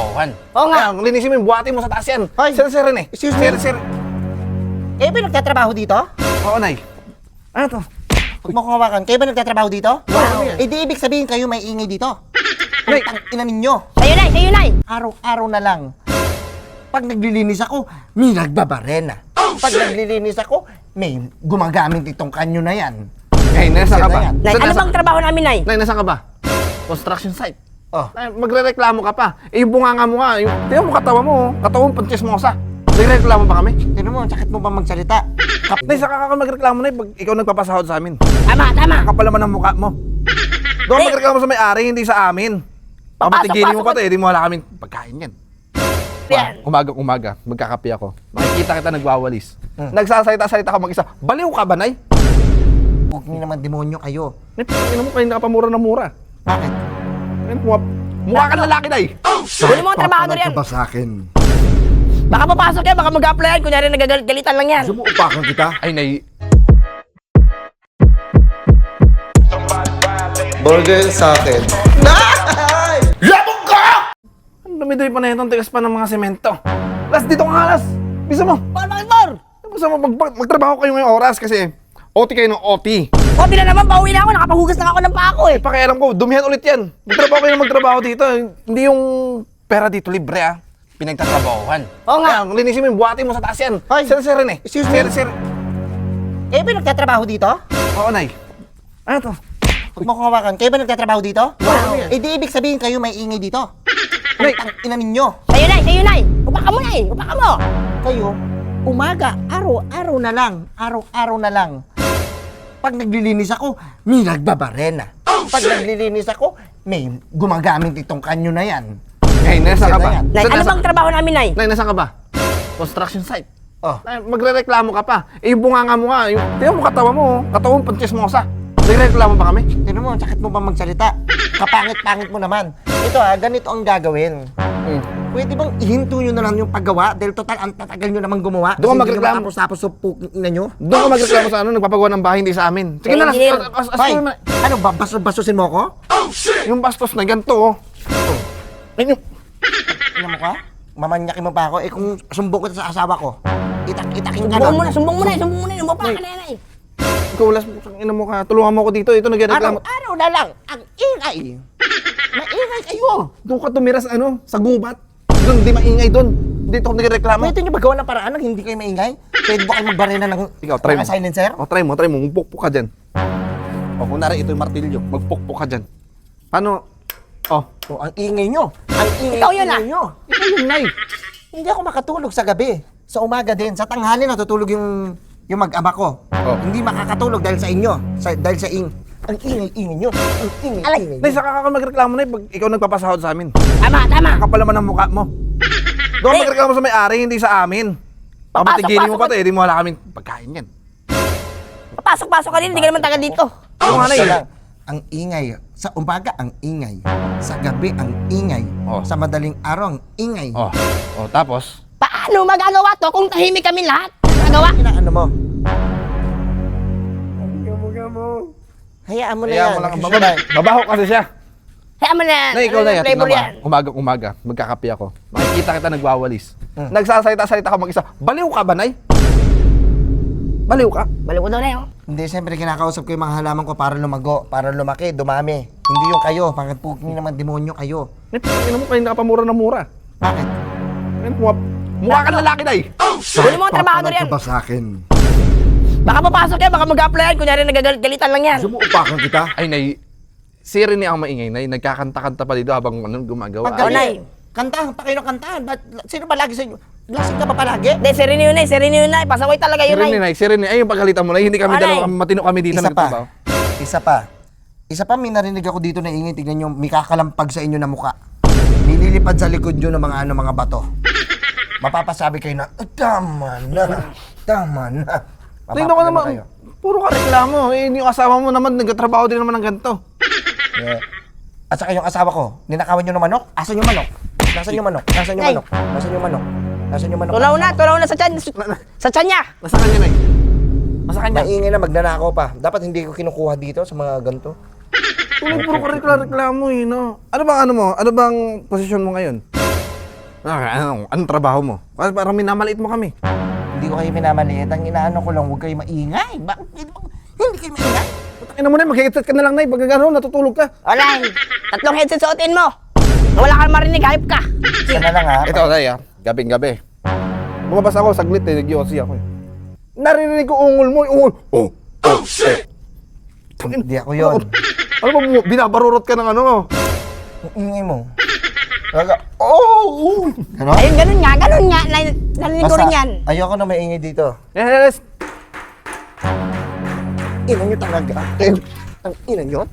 nagtatrabahuhan. Oo nga. Kaya, linisin mo yung buhati mo sa taas yan. Hoy. Sir, eh. Excuse me. Sir. Kayo ba nagtatrabaho dito? Oo, Nay. Ano to? Huwag mo kumawakan. Kayo ba nagtatrabaho dito? Wow. Eh di ibig sabihin kayo may ingay dito. Nay. Ang ina ninyo. Sa'yo, Nay! Araw-araw na lang. Pag naglilinis ako, may nagbabarena. Pag naglilinis ako, may gumagamit itong kanyo na yan. Nay, nasaan ka ba? Yan. Nay, ano bang trabaho namin, Nay? Nay, nasaan ka ba? Construction site. Oh. Ay, magre-reklamo ka pa. Eh, yung bunganga mo nga. Tingnan mo katawa mo. Katawan mo, panchismosa. Nagre-reklamo pa kami. Tignan mo, ang sakit mo pa magsalita. Nay, saka ka magreklamo na pag ikaw nagpapasahod sa amin. Tama! Kapal naman ang mukha mo. Doon magreklamo sa may-ari, hindi sa amin. Papatigilin mo pa to, eh, di mo wala kaming pagkain yan. Yan. Umaga, magkakape ako. Makikita kita nagwawalis. Nagsasalita-salita ka mag-isa. Baliw ka ba, Nay? Huwag niyo naman demonyo kayo. Nay, pagkakina mo kayo nakapamura na mura. Bakit? Ay, mukha ka lalaki, Nay. Kunin mo ang trabaho yan. ba sa akin? Baka papasok yan, baka mag-applyan. Kunyari nagagalit-galitan lang yan. Gusto mo upakan kita? Ay, Nay. Burger sa akin. Ang dumi-dumi pa na itong tigas pa ng mga semento. Las, dito ka nga, Las. Bisa mo. Bakit? Bisa mo, magtrabaho kayo ngayong oras kasi OT kayo ng OT. Kopi na naman, pauwi na ako. Nakapahugas na ako ng pako eh. Pakialam ko, dumihan ulit yan. Magtrabaho kayo ng magtrabaho dito. Hindi yung pera dito libre, ah. Pinagtatrabahuhan. Oo nga. Kaya, linisin mo yung buhati mo sa taas yan. Hoy. Sir, eh. Excuse me. Sir. Kayo ba nagtatrabaho dito? Oo, Nay. Ano to? Huwag mo kumawakan. Kayo ba nagtatrabaho dito? Wow. Eh di ibig sabihin kayo may ingay dito. Nay. Ang ina ninyo. Sa'yo, Nay! Upaka mo, Nay! Upaka mo! Kayo, umaga, araw-araw na lang. Pag naglilinis ako, may nagbabarena. Pag naglilinis ako, may gumagamit itong kanyo na yan. Nay, nasaan ka ba? Nay, ano bang trabaho namin, Nay? Nay, nasaan ka ba? Construction site. Oh. Ay, magre-reklamo ka pa. Eh, yung bunganga mo nga. Tingnan mo katawa mo. Katawan mo, panchismosa. Nagre-reklamo pa kami. Tignan mo, ang sakit mo pa magsalita. Kapangit-pangit mo naman. Ito ganito ang gagawin. Pwede bang ihinto nyo na lang yung paggawa? Dahil total, ang tatagal nyo naman gumawa. Doon ka Kasi magreklamo. Hindi nyo matapos-tapos sa pukin nyo. Doon ka magreklamo sa ano, nagpapagawa ng bahay, hindi sa amin. Sige na, Engineer. Hoy, ano ba? Basusin mo ako? yung bastos na ganito, oh. Ayun, Ano mo ka? Mamanyakin mo pa ako. Eh kung sumbong ko sa asawa ko, itakin ka Sumbong mo na. Umapa ka na, Nay. ikaw, Las, ina mo ka. Tulungan mo ako dito. Ito, nagreklamo. Araw na lang, ang ingay. Maingay kayo. Doon ka tumira sa ano, sa gubat. Doon, di maingay doon. Dito ako nagreklamo. Pwede nyo ba gawa ng paraan ng hindi kayo maingay? Pwede ba kayo magbarena ng Ikaw, try mo. mga silencer? O, try mo. Magpukpuk ka dyan. O, kunwari, ito yung martilyo. Magpukpuk ka dyan. Paano? Oh, Oh, ang ingay nyo. Ang ingay, Ikaw yun, ingay nyo. ito yung Nay. Hindi ako makatulog sa gabi. Sa umaga din. Sa tanghali natutulog yung mag-ama ko. Oh. Hindi makakatulog dahil sa inyo. Dahil sa ang ingay-ingay nyo. Ang ingay-ingay Nay, nyo. saka ka magreklamo na pag ikaw nagpapasahod sa amin. Tama! Kapal naman ang mukha mo. Doon Nay. magreklamo sa may-ari, hindi sa amin. Papatigilin mo pa to, eh, di mo wala kaming pagkain yan. Papasok ka din, hindi ka naman taga dito. Ano nga, Nay? Basta lang, ang ingay. Sa umaga, ang ingay. Sa gabi, ang ingay. Oh. Sa madaling araw, ang ingay. Oh, tapos? Paano magagawa to kung tahimik kami lahat? Magagawa? Inaano mo? Hayaan mo na Kaya yan. mo lang, Nagsusunod. babaho kasi siya. Kaya mo na. Na ikaw na yan, Flavor yan. umaga, magkakape ako. Makikita kita nagwawalis. Nagsasalita-salita ka mag-isa. Baliw ka ba, Nay? Baliw ka? Baliw ko daw na yun. Hindi, siyempre kinakausap ko yung mga halaman ko para lumago, para lumaki, dumami. Hindi yung kayo, bakit po naman demonyo kayo? Nay, pagkakina mo kayo nakapamura na mura. Bakit? Ay, mukha ka lalaki, Nay. Kunin mo ang trabaho yan. Ka ba sa akin? Baka papasok yan, baka mag-applyan. Kunyari nagagalit-galitan lang yan. Gusto mo upakan kita? Ay, Nay, si Rene ang maingay, Nay. Nagkakanta-kanta pa dito habang gumagawa. Nay. Paggaling, kantahan pa kayo ng kantahan. Sino ba lagi sa inyo? Lasing ka ba palagi? Hindi, serene yun, Nay. Pasaway talaga Si yun, Rene, Nay. Nay. Si Rene, ay yung pagalitan mo, Nay. Hindi kami Nay. dalawa, matino kami dito Isa nagtatrabaho. pa. Isa pa, may narinig ako dito na ingay. Tignan nyo, may kakalampag sa inyo na muka. Nililipad sa likod nyo ng mga bato. Mapapasabi kayo na, tama na. Tingnan ko naman, kayo. puro ka reklamo. Eh, yung asawa mo naman, nagtatrabaho din naman ng ganito. Yeah. At saka yung asawa ko, ninakawan nyo ng manok? Asan yung manok? Nasaan yung manok? Tulaw na sa tiyan. Sa tiyan niya. Nasa kanya, Nay. Nasa kanya. Maingay na magnanakaw pa. Dapat hindi ko kinukuha dito sa mga ganito. Puro ka reklamo, eh, no? Ano bang posisyon mo ngayon? Anong trabaho mo? Kasi parang minamaliit mo kami. Hindi ko kayo minamaliit. Ang inaano ko lang, huwag kayo maingay. Bakit hindi kayo maingay? Ina mo na, mag-headset ka na lang, Nay. Pag gano'n, natutulog ka. Alay, 3 headset suotin mo. Wala kang marinig, hype ka. Isa na lang ha. Ito, Nay, gabing-gabi. Lumabas ako, saglit eh. Nag-yosi ako eh. Naririnig ko ungol mo, ungol. Oh. Hindi ako yun. Ano ba, binabarurot ka ng ano? Ang ingay mo. Talaga, oh! Ano? Ayun, ganun nga. Narinig ko rin yan. Ayoko na maingay dito. Yes. Ina nyo talaga. Ang ina nyo?